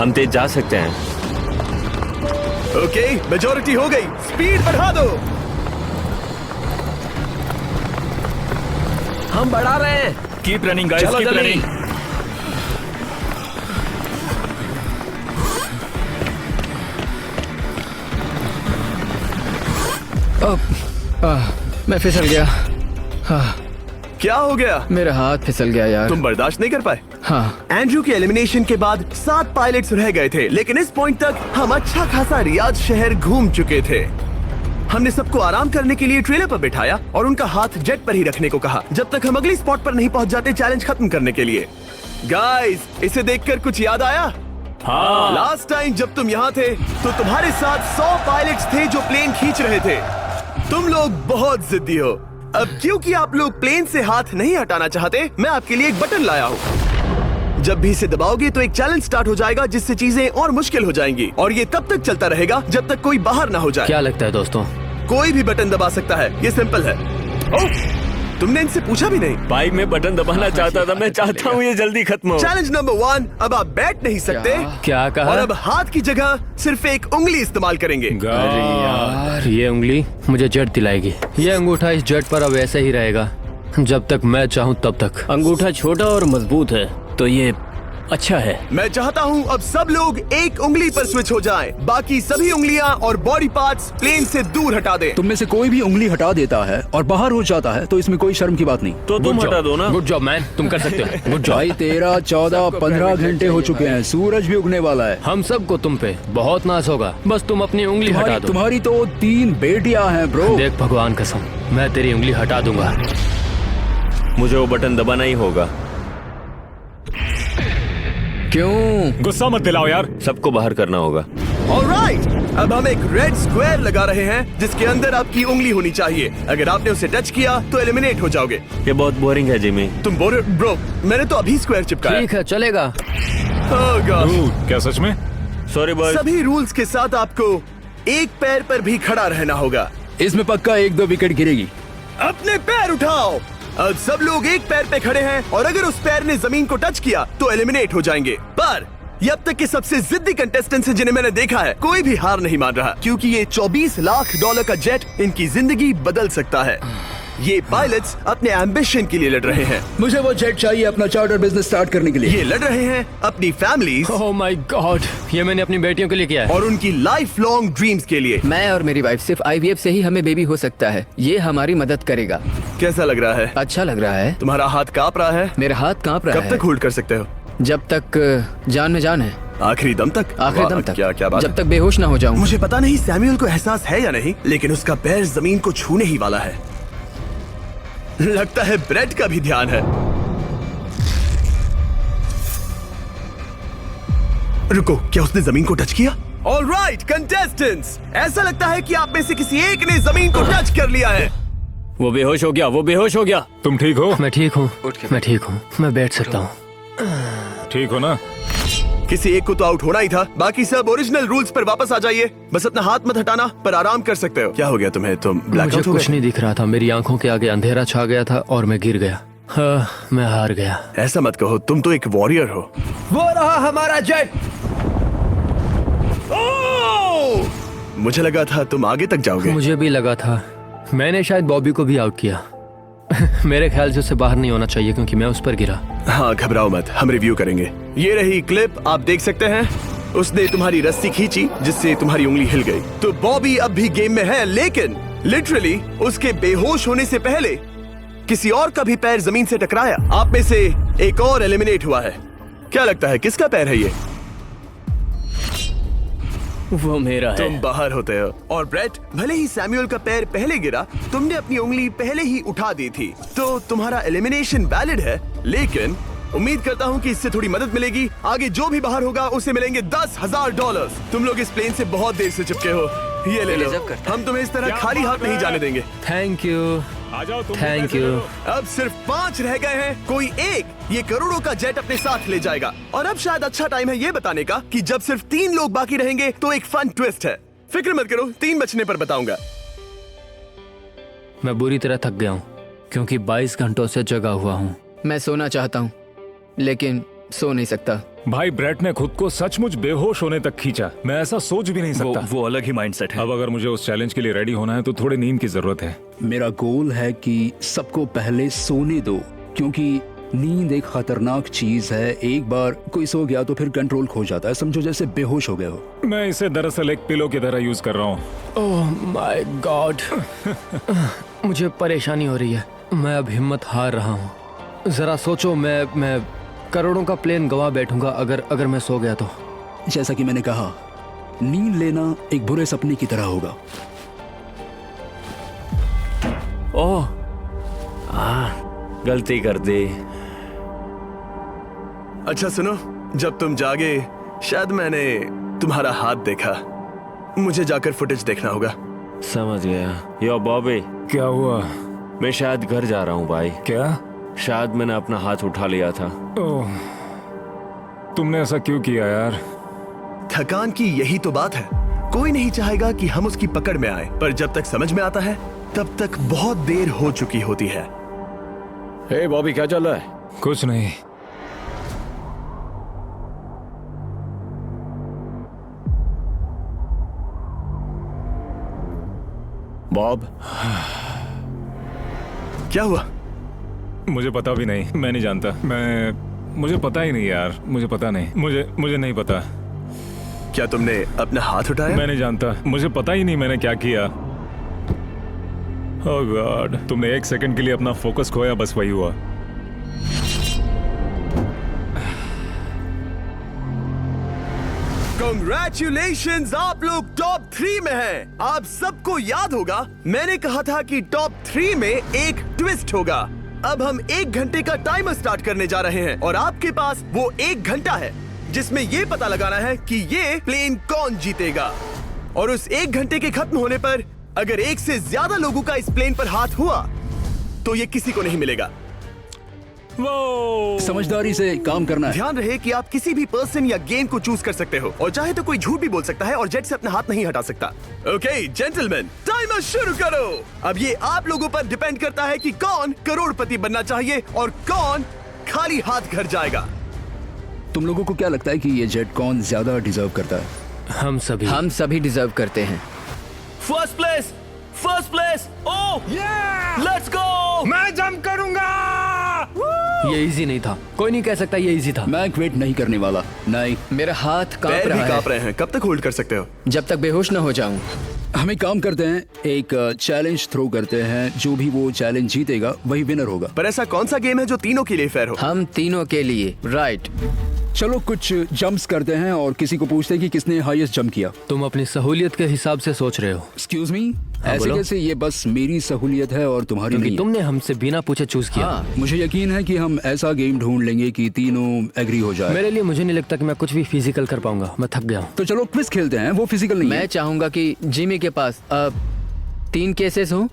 हम तेज जा सकते हैं। ओके, मेजॉरिटी हो गई, स्पीड बढ़ा दो। हम बढ़ा रहे हैं। कीप रनिंग गाइस, चलो कीप जल्दी। रनिंग। मैं फिसल गया। क्या हो गया? मेरा हाथ फिसल गया यार। तुम बर्दाश्त नहीं कर पाए? हाँ। एंड्रू के एलिमिनेशन के बाद 7 पायलट्स रह गए थे, लेकिन इस पॉइंट तक हम अच्छा खासा रियाद शहर घूम चुके थे। हमने सबको आराम करने के लिए ट्रेलर पर बिठाया और उनका हाथ जेट पर ही रखने को कहा जब तक हम अगली स्पॉट पर नहीं पहुंच जाते चैलेंज खत्म करने के लिए। गाइस, इसे देखकर कुछ याद आया? हाँ। लास्ट टाइम जब तुम यहाँ थे तो तुम्हारे साथ 100 पायलट्स थे जो प्लेन खींच रहे थे। तुम लोग बहुत जिद्दी हो। अब क्योंकि आप लोग प्लेन से हाथ नहीं हटाना चाहते, मैं आपके लिए एक बटन लाया हूँ। जब भी इसे दबाओगे तो एक चैलेंज स्टार्ट हो जाएगा जिससे चीजें और मुश्किल हो जाएंगी और ये तब तक चलता रहेगा जब तक कोई बाहर ना हो जाए। क्या लगता है दोस्तों? कोई भी बटन दबा सकता है, ये सिंपल है। ओह, तुमने इनसे पूछा भी नहीं। भाई मैं बटन दबाना चाहता था, मैं चाहता हूँ ये जल्दी खत्म हो। चैलेंज नंबर 1, अब आप बैठ नहीं सकते। क्या कहा? और अब हाथ की जगह सिर्फ एक उंगली इस्तेमाल करेंगे। अरे यार, ये उंगली मुझे जेट दिलाएगी। ये अंगूठा इस जेट पर अब ऐसे ही रहेगा जब तक मैं चाहूँ तब तक। अंगूठा छोटा और मजबूत है तो ये अच्छा है। मैं चाहता हूँ अब सब लोग एक उंगली पर स्विच हो जाएं। बाकी सभी उंगलियां और बॉडी पार्ट्स प्लेन से दूर हटा दें। तुम में से कोई भी उंगली हटा देता है और बाहर हो जाता है तो इसमें कोई शर्म की बात नहीं। तो तुम हटा दो ना। गुड जॉब मैन, तुम कर सकते हो। Good job. भाई 13, 14, 15 घंटे हो चुके हैं, सूरज भी उगने वाला है। हम सबको तुम पे बहुत नाज होगा, बस तुम अपनी उंगली हटा दो। तुम्हारी तो 3 बेटियां हैं ब्रो। देख भगवान कसम, मैं तेरी उंगली हटा दूंगा। मुझे वो बटन दबाना ही होगा। क्यों? गुस्सा मत दिलाओ यार। सबको बाहर करना होगा। ऑलराइट, अब हम एक रेड स्क्वायर लगा रहे हैं जिसके अंदर आपकी उंगली होनी चाहिए। अगर आपने उसे टच किया तो एलिमिनेट हो जाओगे। ये बहुत बोरिंग है जिमी। तुम बोल ब्रो, मैंने तो अभी स्क्वायर चिपकाया। ठीक है, चलेगा। Oh gosh। क्या सच में? Sorry boy. सभी रूल्स के साथ आपको एक पैर पर भी खड़ा रहना होगा। इसमें पक्का 1-2 विकेट गिरेगी। अपने पैर उठाओ। अब सब लोग एक पैर पे खड़े हैं और अगर उस पैर ने जमीन को टच किया तो एलिमिनेट हो जाएंगे। पर ये अब तक के सबसे जिद्दी कंटेस्टेंट्स हैं जिन्हें मैंने देखा है। कोई भी हार नहीं मान रहा क्योंकि ये $24 लाख का जेट इनकी जिंदगी बदल सकता है। ये पायलट्स अपने एम्बिशन के लिए लड़ रहे हैं। मुझे वो जेट चाहिए अपना चार्टर बिजनेस स्टार्ट करने के लिए। ये लड़ रहे हैं अपनी फैमिलीज ओह माय गॉड, ये मैंने अपनी बेटियों के लिए किया है। और उनकी लाइफ लॉन्ग ड्रीम्स के लिए। मैं और मेरी वाइफ सिर्फ IVF से ही हमें बेबी हो सकता है। ये हमारी मदद करेगा। कैसा लग रहा है? अच्छा लग रहा है। तुम्हारा हाथ कांप रहा है? मेरा हाथ कांप रहा कब है। तक होल्ड कर सकते हो? जब तक जान में जान है। आखिरी दम तक? आखिरी वाह, दम तक। क्या बात जब है। तक बेहोश ना हो जाऊं। मुझे पता नहीं सैमुअल को एहसास है या नहीं, लेकिन उसका पैर जमीन को छूने ही वाला है। लगता है ब्रेड का भी ध्यान है। रुको, क्या उसने जमीन को टच किया? ऑलराइट कंटेस्टेंट्स, ऐसा लगता है कि आप में से किसी एक ने जमीन को टच कर लिया है। वो बेहोश हो गया, वो बेहोश हो गया। तुम ठीक हो? मैं ठीक हूँ, मैं ठीक हूँ, मैं बैठ सकता हूँ। ठीक हो ना? किसी एक को तो आउट होना ही था। बाकी सब ओरिजिनल रूल्स पर वापस आ जाइए। बस अपना हाथ मत हटाना, पर आराम कर सकते हो। क्या हो गया तुम्हें? तुम मुझे ब्लैकआउट हो कुछ गए? नहीं दिख रहा था, मेरी आंखों के आगे अंधेरा छा गया था और मैं गिर गया। हाँ, मैं हार गया। ऐसा मत कहो, तुम तो एक वॉरियर हो। वो रहा हमारा जेट। मुझे लगा था तुम आगे तक जाओगे। मुझे भी लगा था। मैंने शायद बॉबी को भी आउट किया। मेरे ख्याल से उसे बाहर नहीं होना चाहिए क्योंकि मैं उस पर गिरा। हाँ, घबराओ मत, हम रिव्यू करेंगे। ये रही क्लिप, आप देख सकते हैं। उसने तुम्हारी रस्सी खींची जिससे तुम्हारी उंगली हिल गई। तो बॉबी अब भी गेम में है, लेकिन लिटरली उसके बेहोश होने से पहले किसी और का भी पैर जमीन से टकराया। आप में से एक और एलिमिनेट हुआ है। क्या लगता है किसका पैर है ये? वो मेरा है। तुम बाहर होते हो। और ब्रेट, भले ही सैमुअल का पैर पहले गिरा, तुमने अपनी उंगली पहले ही उठा दी थी, तो तुम्हारा एलिमिनेशन वैलिड है। लेकिन उम्मीद करता हूँ कि इससे थोड़ी मदद मिलेगी। आगे जो भी बाहर होगा उसे मिलेंगे $10,000। तुम लोग इस प्लेन से बहुत देर से चिपके हो, ये ले लो। हम तुम्हें इस तरह खाली हाथ नहीं जाने देंगे। थैंक यू, आ जाओ तुम। Thank you. अब सिर्फ 5 रह गए हैं। कोई एक ये करोड़ों का जेट अपने साथ ले जाएगा। और अब शायद अच्छा टाइम है ये बताने का कि जब सिर्फ 3 लोग बाकी रहेंगे तो एक फन ट्विस्ट है। फिक्र मत करो, 3 बचने पर बताऊंगा। मैं बुरी तरह थक गया हूँ क्योंकि 22 घंटों से जगा हुआ हूँ। मैं सोना चाहता हूँ लेकिन सो नहीं सकता। भाई ब्रेट ने खुद को सचमुच बेहोश होने तक खींचा। मैं ऐसा सोच भी नहीं सकता। वो अलग ही माइंडसेट है। अब अगर मुझे उस चैलेंज के लिए रेडी होना है तो थोड़ी नींद की जरूरत है। मेरा गोल है कि सबको पहले सोने दो, क्योंकि नींद एक खतरनाक चीज है। एक बार कोई सो गया तो फिर कंट्रोल खो जाता है, समझो जैसे बेहोश हो गए हो। मैं इसे दरअसल एक पिलो की तरह यूज कर रहा हूँ। ओह माय गॉड, मुझे परेशानी हो रही है। मैं अब हिम्मत हार रहा हूँ। जरा सोचो, मैं करोड़ों का प्लेन गवा बैठूंगा अगर मैं सो गया तो। जैसा कि मैंने कहा, नींद लेना एक बुरे सपने की तरह होगा। ओह, गलती कर दी। अच्छा सुनो, जब तुम जागे शायद मैंने तुम्हारा हाथ देखा। मुझे जाकर फुटेज देखना होगा। समझ गया। यो बॉबी, क्या हुआ? मैं शायद घर जा रहा हूँ भाई। क्या? शायद मैंने अपना हाथ उठा लिया था। ओह, तुमने ऐसा क्यों किया यार? थकान की यही तो बात है। कोई नहीं चाहेगा कि हम उसकी पकड़ में आए, पर जब तक समझ में आता है तब तक बहुत देर हो चुकी होती है। हे बॉबी, क्या चल रहा है? कुछ नहीं। बॉब, क्या हुआ? मुझे पता भी नहीं। मैं नहीं जानता। मुझे पता ही नहीं यार। मुझे पता नहीं। मुझे नहीं पता। क्या तुमने अपना हाथ उठाया? मैं नहीं जानता। मुझे पता ही नहीं मैंने क्या किया। ओह गॉड, तुमने एक सेकंड के लिए अपना फोकस खोया, बस वही हुआ। Congratulations, आप लोग टॉप 3 में हैं। आप सबको याद होगा मैंने कहा था कि टॉप 3 में एक ट्विस्ट होगा। अब हम 1 घंटे का टाइमर स्टार्ट करने जा रहे हैं और आपके पास वो 1 घंटा है जिसमें ये पता लगाना है कि ये प्लेन कौन जीतेगा। और उस 1 घंटे के खत्म होने पर अगर एक से ज्यादा लोगों का इस प्लेन पर हाथ हुआ तो ये किसी को नहीं मिलेगा। समझदारी से काम करना है। ध्यान रहे कि आप किसी भी पर्सन या गेम को चूज कर सकते हो और चाहे तो कोई झूठ भी बोल सकता है और जेट से अपना हाथ नहीं हटा सकता। ओके जेंटलमैन, टाइमर शुरू करो। अब ये आप लोगों पर डिपेंड करता है कि कौन करोड़पति बनना चाहिए और कौन खाली हाथ घर जाएगा। तुम लोगों को क्या लगता है कि ये जेट कौन ज्यादा डिजर्व करता है? हम सभी डिजर्व करते हैं। First place. Oh let's go. मैं जंप करूंगा। ये इजी नहीं था। कोई नहीं कह सकता ये इजी था। मैं क्विट नहीं करने वाला। नहीं, मेरा हाथ कांप पैर भी रहा कांप है। रहे हैं। कब तक होल्ड कर सकते हो? जब तक बेहोश न हो जाऊं। हम एक काम करते हैं, एक चैलेंज थ्रो करते हैं। जो भी वो चैलेंज जीतेगा वही विनर होगा। पर ऐसा कौन सा गेम है जो तीनों के लिए फेयर हो? हम तीनों के लिए, राइट। चलो कुछ जंप्स करते हैं और किसी को पूछते हैं कि किसने हाईएस्ट जंप किया। तुम अपनी सहूलियत के हिसाब से सोच रहे हो, एक्सक्यूज मी, ऐसे बोलो। कैसे? ये बस मेरी सहूलियत है और तुम्हारी क्योंकि नहीं। तुमने हमसे बिना पूछे चूज किया। हाँ, मुझे यकीन है कि हम ऐसा गेम ढूंढ लेंगे कि तीनों एग्री हो जाए। मेरे लिए मुझे नहीं लगता कि मैं कुछ भी फिजिकल कर पाऊंगा। मैं थक गया हूँ। तो चलो क्विज खेलते हैं। वो फिजिकल नहीं मैं है। चाहूंगा कि जिमी के पास 3 केसेस हो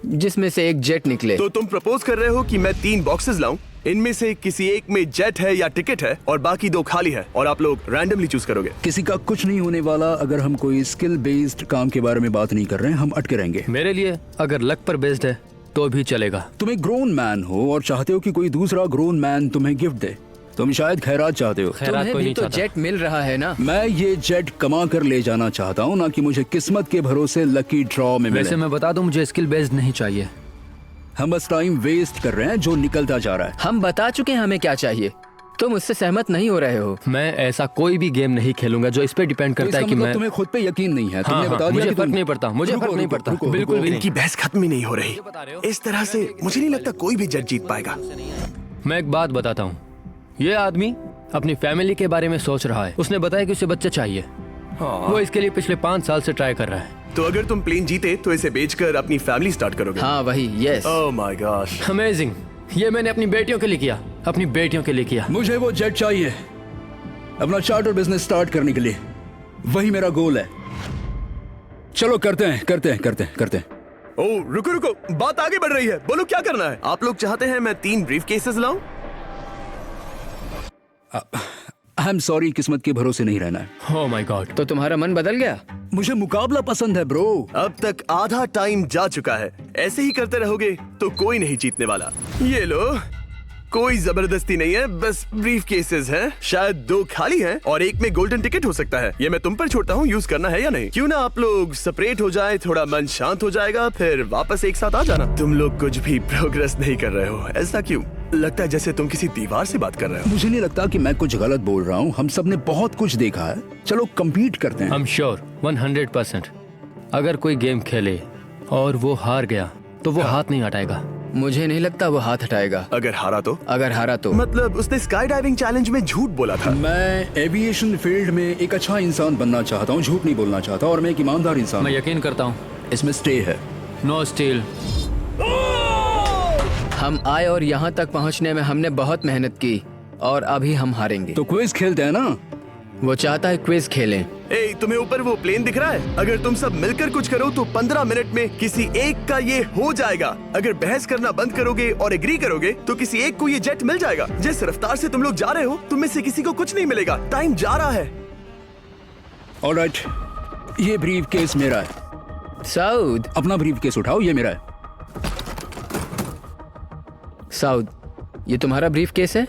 जिसमें से एक जेट निकले। तो तुम प्रपोज कर रहे हो कि मैं 3 बॉक्सेस लाऊं, इनमें से किसी एक में जेट है या टिकट है और बाकी 2 खाली है और आप लोग रैंडमली चूज करोगे। किसी का कुछ नहीं होने वाला। अगर हम कोई स्किल बेस्ड काम के बारे में बात नहीं कर रहे हैं, हम अटके रहेंगे। मेरे लिए अगर लक पर बेस्ड है तो भी चलेगा। तुम एक ग्रोन मैन हो और चाहते हो कि कोई दूसरा ग्रोन मैन तुम्हें गिफ्ट दे। तुम शायद खैरात चाहते हो। खैरात तुम्हें कोई भी नहीं तो चाहता। जेट मिल रहा है ना। मैं ये जेट कमा कर ले जाना चाहता हूँ, ना कि मुझे किस्मत के भरोसे लकी ड्रॉ में मिले। वैसे मैं बता दूं, मुझे स्किल बेस्ड नहीं चाहिए। हम बस टाइम वेस्ट कर रहे हैं जो निकलता जा रहा है। हम बता चुके हैं हमें क्या चाहिए। तुम उससे सहमत नहीं हो रहे हो। मैं ऐसा कोई भी गेम नहीं खेलूंगा जो इस पे डिपेंड तो करता इसका है कि मतलब मैं तुम्हें खुद पे यकीन नहीं है। तुमने हाँ, बता दिया मुझे कि फर्क तुम- नहीं पड़ता। मुझे रुको, फर्क नहीं रुको, पड़ता। रुको, बिल्कुल भी इनकी बहस खत्म ही नहीं हो रही। बता रहे हो? इस तरह से मुझे नहीं लगता कोई भी जेट जीत पाएगा। मैं एक बात बताता हूँ। ये आदमी अपनी फैमिली के बारे में सोच रहा है। उसने बताया कि उसे बच्चा चाहिए। वो इसके लिए पिछले 5 साल से ट्राई कर रहा है। तो अगर तुम प्लेन जीते तो इसे बेचकर अपनी फैमिली स्टार्ट करोगे? हाँ वही, yes. Oh my gosh. Amazing. ये मैंने अपनी बेटियों के लिए किया। अपनी बेटियों के लिए किया। मुझे वो जेट चाहिए अपना चार्टर बिजनेस स्टार्ट करने के लिए। वही मेरा गोल है। चलो करते हैं। ओह रुको, बात आगे बढ़ रही है। बोलो क्या करना है? आप लोग चाहते हैं मैं 3 ब्रीफ केसेस लाऊं? आई एम सॉरी, किस्मत के भरोसे नहीं रहना है। Oh my God. तो तुम्हारा मन बदल गया? मुझे मुकाबला पसंद है ब्रो। अब तक आधा टाइम जा चुका है। ऐसे ही करते रहोगे तो कोई नहीं जीतने वाला। ये लो, कोई जबरदस्ती नहीं है, बस ब्रीफ केसेस हैं। शायद 2 खाली हैं और एक में गोल्डन टिकट हो सकता है। ये मैं तुम पर छोड़ता हूँ, यूज करना है या नहीं। क्यों ना आप लोग सेपरेट हो जाए, थोड़ा मन शांत हो जाएगा, फिर वापस एक साथ आ जाना। तुम लोग कुछ भी प्रोग्रेस नहीं कर रहे हो, ऐसा क्यों? लगता है जैसे तुम किसी दीवार से बात कर रहे हो। मुझे नहीं लगता कि मैं कुछ गलत बोल रहा हूँ। हम सब ने बहुत कुछ देखा है। चलो कम्पीट करते हैं। I am sure 100%। अगर कोई गेम खेले और वो हार गया तो वो हाथ नहीं हटाएगा। मुझे नहीं लगता वो हाथ हटाएगा। अगर हारा तो? अगर हारा तो मतलब उसने स्काई डाइविंग चैलेंज में झूठ बोला था। मैं एविएशन फील्ड में एक अच्छा इंसान बनना चाहता हूँ, झूठ नहीं बोलना चाहता, और मैं एक ईमानदार इंसान मैं हूँ। यकीन करता हूँ। इसमें स्टे है। No steel. हम आए और यहाँ तक पहुँचने में हमने बहुत मेहनत की और अभी हम हारेंगे। तो क्विज खेलते हैं ना? वो चाहता है क्विज खेलें। ए, तुम्हें ऊपर वो प्लेन दिख रहा है? अगर तुम सब मिलकर कुछ करो तो 15 मिनट में किसी एक का ये हो जाएगा। अगर बहस करना बंद करोगे और एग्री करोगे तो किसी एक को ये जेट मिल जाएगा। जिस रफ्तार से तुम लोग जा रहे हो, तुम में से किसी को कुछ नहीं मिलेगा। टाइम जा रहा है। ऑलराइट, ये ब्रीफ केस मेरा है। साउद, अपना ब्रीफ केस उठाओ, ये मेरा है। साउद, ये तुम्हारा ब्रीफ केस है?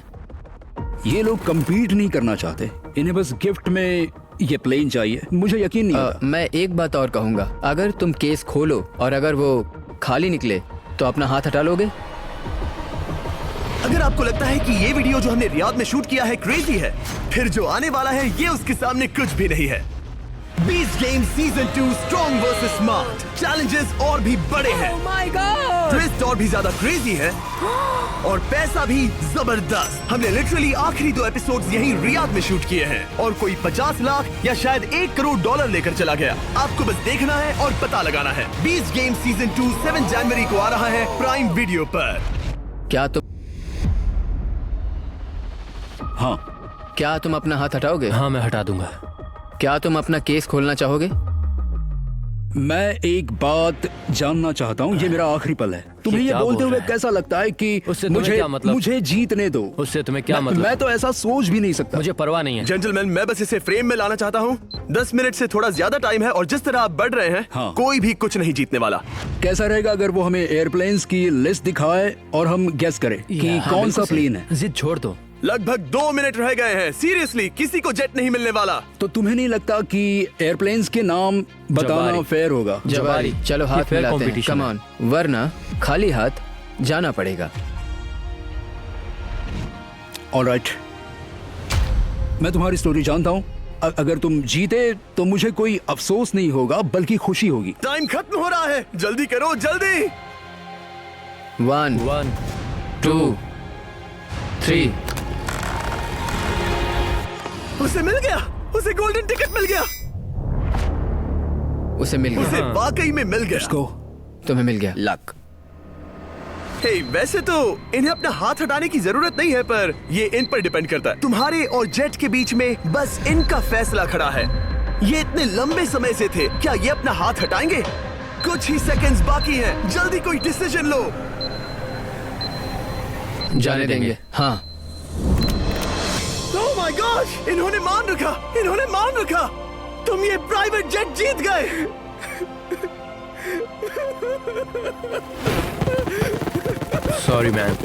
ये लोग कम्पीट नहीं करना चाहते, इन्हें बस गिफ्ट में ये प्लेन चाहिए। मुझे यकीन नहीं होता। मैं एक बात और कहूंगा, अगर तुम केस खोलो और अगर वो खाली निकले तो अपना हाथ हटा लोगे? अगर आपको लगता है कि ये वीडियो जो हमने रियाद में शूट किया है क्रेजी है, फिर जो आने वाला है ये उसके सामने कुछ भी नहीं है। Beast game season 2 strong versus smart. Challenges और भी बड़े हैं। ट्विस्ट और भी ज्यादा क्रेजी है और पैसा भी जबरदस्त। हमने लिटरली आखिरी 2 एपिसोड्स यहीं रियाद में शूट किए हैं और कोई 50 लाख या शायद $1 करोड़ लेकर चला गया। आपको बस देखना है और पता लगाना है। बीस्ट गेम सीजन 2 7 जनवरी को आ रहा है प्राइम वीडियो पर। क्या तुम अपना हाथ हटाओगे? हाँ, मैं हटा दूंगा। क्या तुम अपना केस खोलना चाहोगे? मैं एक बात जानना चाहता हूँ, ये मेरा आखिरी पल है। तुम्हें ये क्या बोलते बोल हुए रहा है? कैसा लगता है कि उससे तुम्हें मुझे क्या मतलब? मुझे जीतने दो। उससे तुम्हें क्या मैं मतलब? तो ऐसा सोच भी नहीं सकता। मुझे परवाह नहीं है। जेंटलमैन, मैं बस इसे फ्रेम में लाना चाहता हूँ। 10 मिनट से थोड़ा ज्यादा टाइम है और जिस तरह आप बढ़ रहे हैं, हाँ। कोई भी कुछ नहीं जीतने वाला। कैसा रहेगा अगर वो हमें एयरप्लेन्स की लिस्ट दिखाए और हम गेस करें कि हाँ, कौन सा बिल्कुल सही। प्लेन है? जिद छोड़ दो। लगभग 2 मिनट रह गए हैं। सीरियसली, किसी को जेट नहीं मिलने वाला। तो तुम्हें नहीं लगता कि एयरप्लेन्स के नाम बताना जवारी। फेयर होगा? जवारी, चलो ये हाथ fair मिलाते हैं। competition कम है। ऑन, वरना खाली हाथ जाना पड़ेगा। ऑलराइट, मैं तुम्हारी स्टोरी जानता हूँ। अगर तुम जीते तो मुझे कोई अफसोस नहीं होगा बल्कि खुशी होगी। टाइम खत्म हो रहा है, जल्दी करो, जल्दी। 1 1 2 3 उसे मिल गया, उसे गोल्डन टिकट मिल गया। उसे मिल गया। उसे वाकई में मिल गया। इसको तुम्हें मिल गया। लक। हे, वैसे तो इन्हें अपना हाथ हटाने की जरूरत नहीं है, पर ये इन पर डिपेंड करता है। तुम्हारे और जेट के बीच में बस इनका फैसला खड़ा है। ये इतने लंबे समय से थे, क्या ये अपना हाथ हटाएंगे? कुछ ही सेकंड्स बाकी हैं, जल्दी कोई डिसीजन लो। जाने देंगे। हाँ। ओह माय गॉड, इन्होंने मान रखा, इन्होंने मान रखा। तुम ये प्राइवेट जेट जीत गए। Sorry man.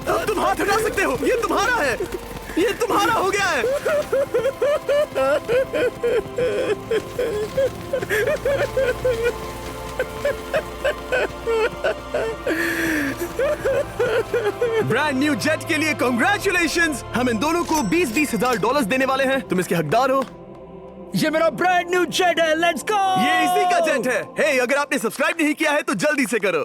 अब तुम हाथ हटा सकते हो, ये तुम्हारा है, ये तुम्हारा हो गया है। ब्रांड न्यू जेट के लिए कांग्रेचुलेशंस। हम इन दोनों को $20,000 $20,000 देने वाले हैं। तुम इसके हकदार हो। ये मेरा ब्रांड न्यू जेट है, लेट्स गो। ये इसी का जेट है। हे, अगर आपने सब्सक्राइब नहीं किया है तो जल्दी से करो।